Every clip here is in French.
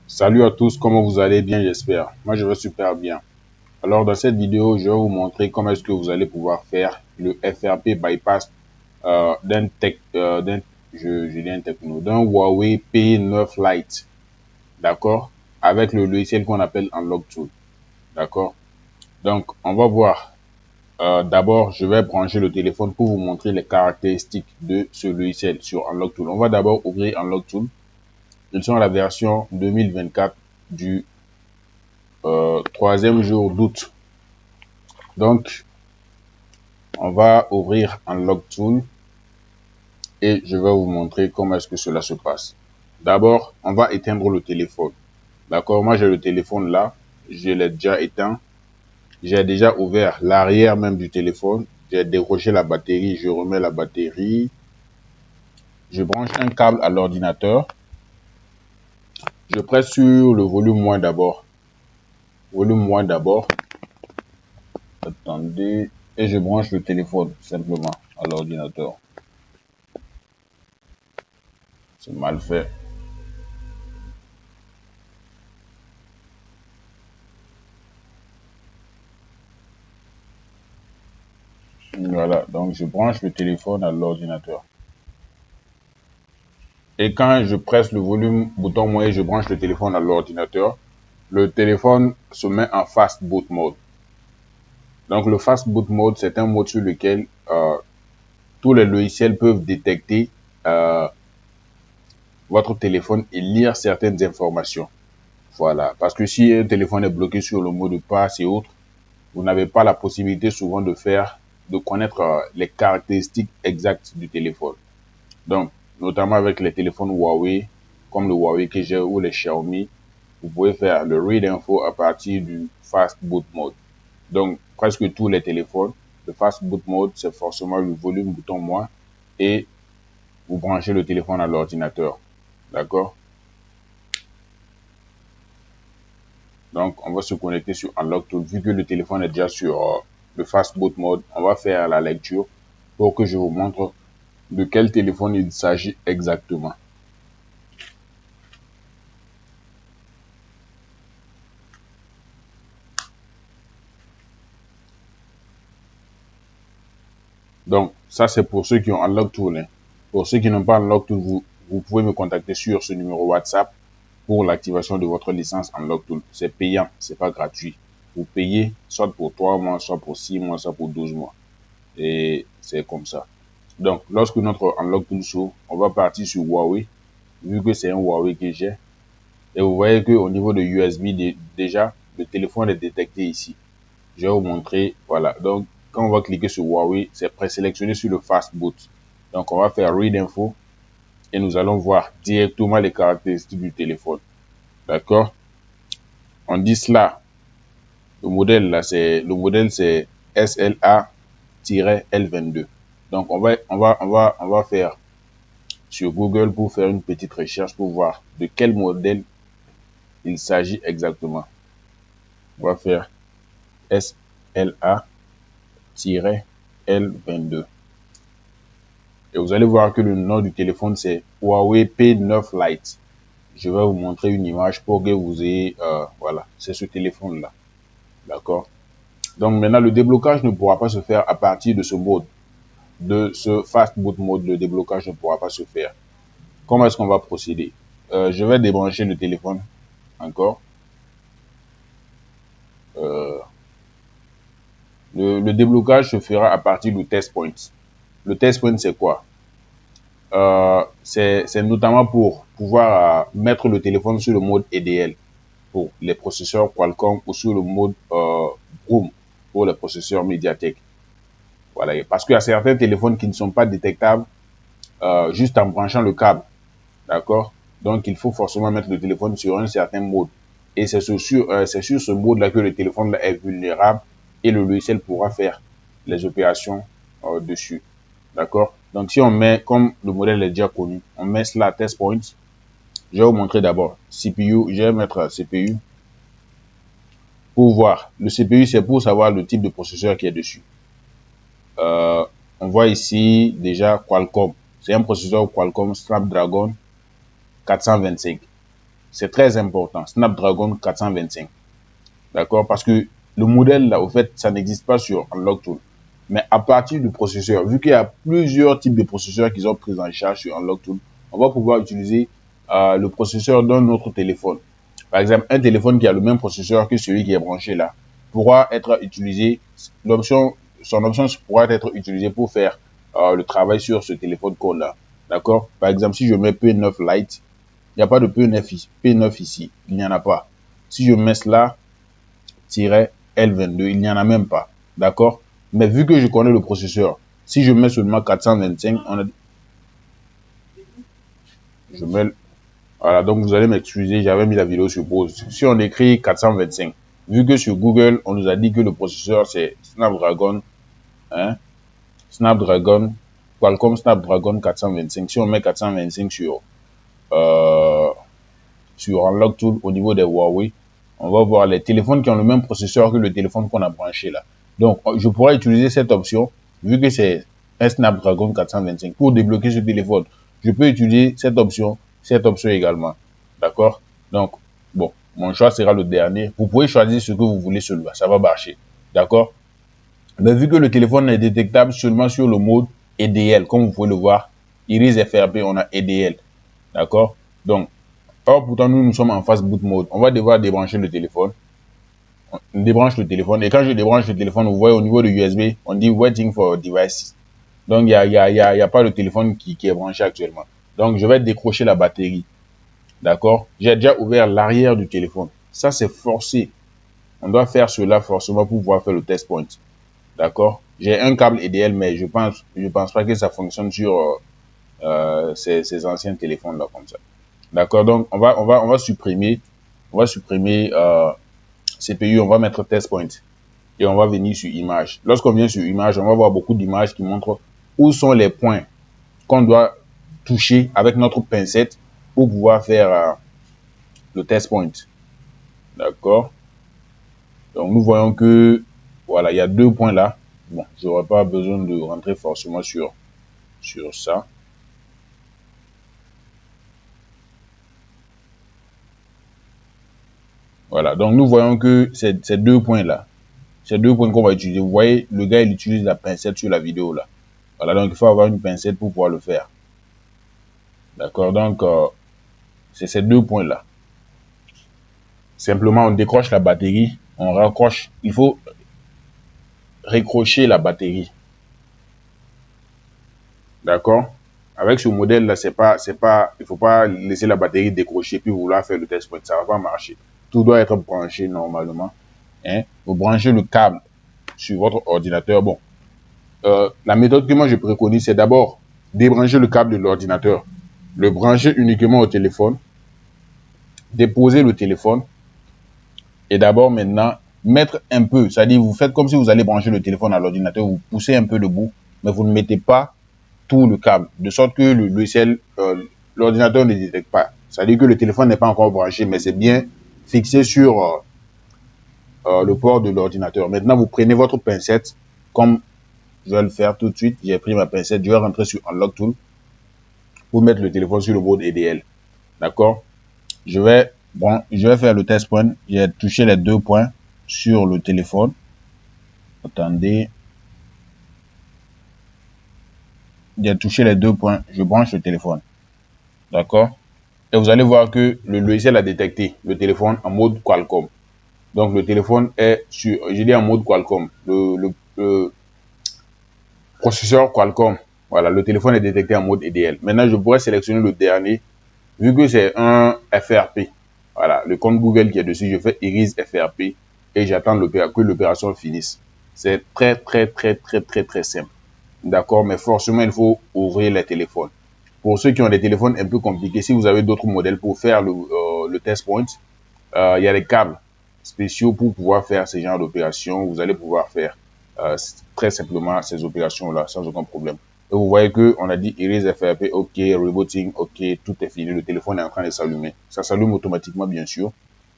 Salut à tous, comment vous allez bien, j'espère. Moi, je vais super bien. Alors, dans cette vidéo, je vais vous montrer comment est-ce que vous allez pouvoir faire le FRP bypass d'un je dis un techno, d'un Huawei P9 Lite, d'accord, avec le logiciel qu'on appelle Unlock Tool, d'accord. Donc, on va voir. D'abord, je vais brancher le téléphone pour vous montrer les caractéristiques de ce logiciel sur Unlock Tool. On va d'abord ouvrir Unlock Tool. Ils sont à la version 2024 du troisième jour d'août. Donc, on va ouvrir Unlock Tool et je vais vous montrer comment est-ce que cela se passe. D'abord, on va éteindre le téléphone. D'accord, moi j'ai le téléphone là, je l'ai déjà éteint. J'ai déjà ouvert l'arrière même du téléphone. J'ai décroché la batterie, je remets la batterie. Je branche un câble à l'ordinateur. Je presse sur le volume moins d'abord. Volume moins d'abord. Attendez. Et je branche le téléphone simplement à l'ordinateur. C'est mal fait. Voilà, donc je branche le téléphone à l'ordinateur. Et quand je presse le volume bouton moyen, je branche le téléphone à l'ordinateur, le téléphone se met en fast boot mode. Donc le fast boot mode, c'est un mode sur lequel tous les logiciels peuvent détecter votre téléphone et lire certaines informations. Voilà, parce que si un téléphone est bloqué sur le mot de passe et autres, vous n'avez pas la possibilité souvent de connaître les caractéristiques exactes du téléphone. Donc, notamment avec les téléphones Huawei, comme le Huawei que j'ai ou les Xiaomi, vous pouvez faire le read info à partir du fast boot mode. Donc, presque tous les téléphones, le fast boot mode, c'est forcément le volume bouton moins et vous branchez le téléphone à l'ordinateur. D'accord? Donc, on va se connecter sur Unlock Tool. Vu que le téléphone est déjà sur le fast boot mode, on va faire la lecture pour que je vous montre de quel téléphone il s'agit exactement. Donc, ça, c'est pour ceux qui ont Unlock Tool. Hein. Pour ceux qui n'ont pas Unlock Tool, vous pouvez me contacter sur ce numéro WhatsApp pour l'activation de votre licence Unlock Tool. C'est payant, c'est pas gratuit. Vous payez soit pour 3 mois, soit pour 6 mois, soit pour 12 mois. Et c'est comme ça. Donc, lorsque notre Unlock Tool s'ouvre, on va partir sur Huawei, vu que c'est un Huawei que j'ai. Et vous voyez qu'au niveau de USB, déjà, le téléphone est détecté ici. Je vais vous montrer, voilà. Donc, quand on va cliquer sur Huawei, c'est présélectionné sur le Fast Boot. Donc, on va faire Read Info et nous allons voir directement les caractéristiques du téléphone. D'accord? On dit cela. Le modèle là, c'est SLA-L22. Donc, on va faire sur Google pour faire une petite recherche pour voir de quel modèle il s'agit exactement. On va faire SLA-L22. Et vous allez voir que le nom du téléphone, c'est Huawei P9 Lite. Je vais vous montrer une image pour que vous ayez... voilà, c'est ce téléphone-là. D'accord? Donc maintenant, le déblocage ne pourra pas se faire à partir de ce mode. De ce fast boot mode, le déblocage ne pourra pas se faire. Comment est-ce qu'on va procéder? Je vais débrancher le téléphone encore. Le déblocage se fera à partir du test point. Le test point, c'est quoi? C'est notamment pour pouvoir mettre le téléphone sur le mode EDL pour les processeurs Qualcomm ou sur le mode Broom pour les processeurs Mediatek. Voilà, parce qu'il y a certains téléphones qui ne sont pas détectables juste en branchant le câble. D'accord? Donc, il faut forcément mettre le téléphone sur un certain mode. Et c'est sur ce mode-là que le téléphone là est vulnérable et le logiciel pourra faire les opérations dessus. D'accord? Donc, si on met, comme le modèle est déjà connu, on met cela à test point. Je vais vous montrer d'abord CPU. Je vais mettre CPU pour voir. Le CPU, c'est pour savoir le type de processeur qui est dessus. On voit ici déjà Qualcomm. C'est un processeur Qualcomm Snapdragon 425. c'est très important. Snapdragon 425. D'accord? Parce que le modèle, là, au fait, ça n'existe pas sur Unlock Tool. Mais à partir du processeur, vu qu'il y a plusieurs types de processeurs qui sont pris en charge sur Unlock Tool, on va pouvoir utiliser le processeur d'un autre téléphone. Par exemple, un téléphone qui a le même processeur que celui qui est branché là pourra être utilisé, son option pourra être utilisée pour faire le travail sur ce téléphone code là. D'accord? Par exemple, si je mets P9 Lite, il n'y a pas de P9 ici. Il n'y en a pas. Si je mets cela, L22, il n'y en a même pas. D'accord? Mais vu que je connais le processeur, si je mets seulement 425, je mets, voilà, donc vous allez m'excuser, j'avais mis la vidéo sur pause. Si on écrit 425, vu que sur Google, on nous a dit que le processeur c'est Snapdragon, hein, Qualcomm Snapdragon 425. Si on met 425 sur Unlock Tool au niveau des Huawei, on va voir les téléphones qui ont le même processeur que le téléphone qu'on a branché là. Donc, je pourrais utiliser cette option, vu que c'est un Snapdragon 425, pour débloquer ce téléphone. Je peux utiliser cette option également. D'accord? Donc, bon, mon choix sera le dernier. Vous pouvez choisir ce que vous voulez celui-là. Ça va marcher. D'accord? Mais vu que le téléphone est détectable seulement sur le mode EDL, comme vous pouvez le voir, Iris FRP, on a EDL. D'accord? Donc, or, pourtant, nous sommes en phase boot mode. On va devoir débrancher le téléphone. On débranche le téléphone. Et quand je débranche le téléphone, vous voyez au niveau de USB, on dit waiting for device. Donc, il y a pas de téléphone qui est branché actuellement. Donc, je vais décrocher la batterie. D'accord? J'ai déjà ouvert l'arrière du téléphone. Ça, c'est forcé. On doit faire cela forcément pour pouvoir faire le test point. D'accord? J'ai un câble EDL, mais je pense pas que ça fonctionne sur ces anciens téléphones là comme ça. D'accord? Donc, on va supprimer CPU, on va mettre test point et on va venir sur image. Lorsqu'on vient sur image, on va voir beaucoup d'images qui montrent où sont les points qu'on doit toucher avec notre pincette pour pouvoir faire le test point. D'accord? Donc, nous voyons que, voilà, il y a 2 points là. Bon, je n'aurai pas besoin de rentrer forcément sur ça. Voilà, donc nous voyons que ces 2 points là, ces 2 points qu'on va utiliser. Vous voyez, le gars, il utilise la pincette sur la vidéo là. Voilà, donc il faut avoir une pincette pour pouvoir le faire. D'accord, donc c'est ces 2 points là. Simplement, on décroche la batterie, on raccroche. Il faut raccrocher la batterie. D'accord? Avec ce modèle là, il faut pas laisser la batterie décrocher puis vouloir faire le test point. Ça va pas marcher. Tout doit être branché normalement. Hein? Vous branchez le câble sur votre ordinateur. Bon, la méthode que moi je préconise, c'est d'abord débrancher le câble de l'ordinateur, le brancher uniquement au téléphone, déposer le téléphone et d'abord maintenant mettre un peu, c'est-à-dire vous faites comme si vous allez brancher le téléphone à l'ordinateur, vous poussez un peu le bout, mais vous ne mettez pas tout le câble, de sorte que le logiciel, l'ordinateur ne détecte pas. C'est-à-dire que le téléphone n'est pas encore branché, mais c'est bien fixé sur le port de l'ordinateur. Maintenant, vous prenez votre pincette, comme je vais le faire tout de suite. J'ai pris ma pincette, je vais rentrer sur Unlock Tool pour mettre le téléphone sur le mode EDL. D'accord? Je vais faire le test point. J'ai touché les 2 points sur le téléphone. Attendez. J'ai touché les 2 points. Je branche le téléphone. D'accord? Et vous allez voir que le logiciel a détecté le téléphone en mode Qualcomm. Donc, le téléphone est je dis en mode Qualcomm. Le processeur Qualcomm. Voilà, le téléphone est détecté en mode EDL. Maintenant, je pourrais sélectionner le dernier. Vu que c'est un FRP, voilà, le compte Google qui est dessus, je fais Iris FRP et j'attends que l'opération finisse. C'est très simple. D'accord, mais forcément, il faut ouvrir les téléphones. Pour ceux qui ont des téléphones un peu compliqués, si vous avez d'autres modèles pour faire le test point, il y a des câbles spéciaux pour pouvoir faire ce genre d'opération. Vous allez pouvoir faire très simplement ces opérations-là sans aucun problème. Et vous voyez qu'on a dit Iris FRP, OK, rebooting, OK, tout est fini. Le téléphone est en train de s'allumer. Ça s'allume automatiquement, bien sûr,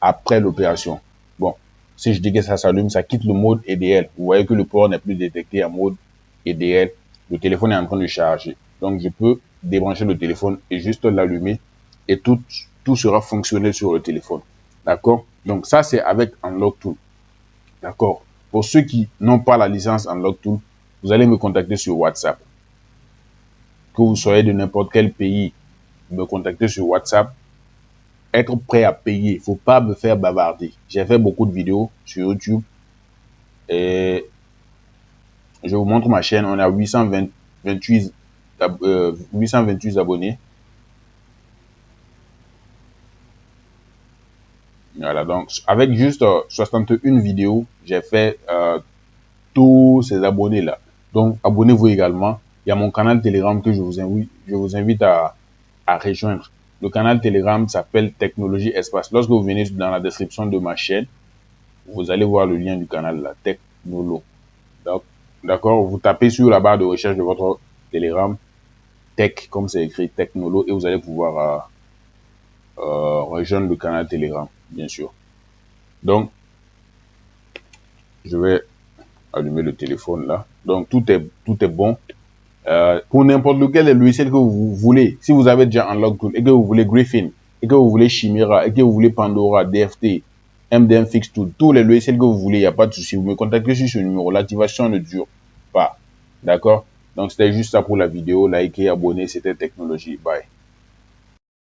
après l'opération. Bon, si je dis que ça s'allume, ça quitte le mode EDL. Vous voyez que le port n'est plus détecté en mode EDL. Le téléphone est en train de charger. Donc, je peux débrancher le téléphone et juste l'allumer. Et tout tout sera fonctionnel sur le téléphone. D'accord? Donc, ça, c'est avec Unlock Tool. D'accord? Pour ceux qui n'ont pas la licence Unlock Tool, vous allez me contacter sur WhatsApp. Que vous soyez de n'importe quel pays, me contacter sur WhatsApp. Être prêt à payer. Il ne faut pas me faire bavarder. J'ai fait beaucoup de vidéos sur YouTube. Et je vous montre ma chaîne. On a 828 abonnés. Voilà, donc avec juste 61 vidéos, j'ai fait tous ces abonnés-là. Donc, abonnez-vous également. Il y a mon canal Telegram que je vous invite à rejoindre. Le canal Telegram s'appelle Technologie Espace. Lorsque vous venez dans la description de ma chaîne, vous allez voir le lien du canal, la Technolo. D'accord, vous tapez sur la barre de recherche de votre Telegram, Tech, comme c'est écrit, Technolo, et vous allez pouvoir rejoindre le canal Telegram, bien sûr. Donc, je vais allumer le téléphone là. Donc, tout est bon. Pour n'importe lequel des logiciels que vous voulez, si vous avez déjà Unlock Tool et que vous voulez Griffin, et que vous voulez Chimera, et que vous voulez Pandora, DFT, MDM Fix Tool, tous les logiciels que vous voulez, il n'y a pas de souci. Vous me contactez sur ce numéro. L'activation ne dure pas. D'accord? Donc, c'était juste ça pour la vidéo. Likez, abonnez. C'était Technologie. Bye.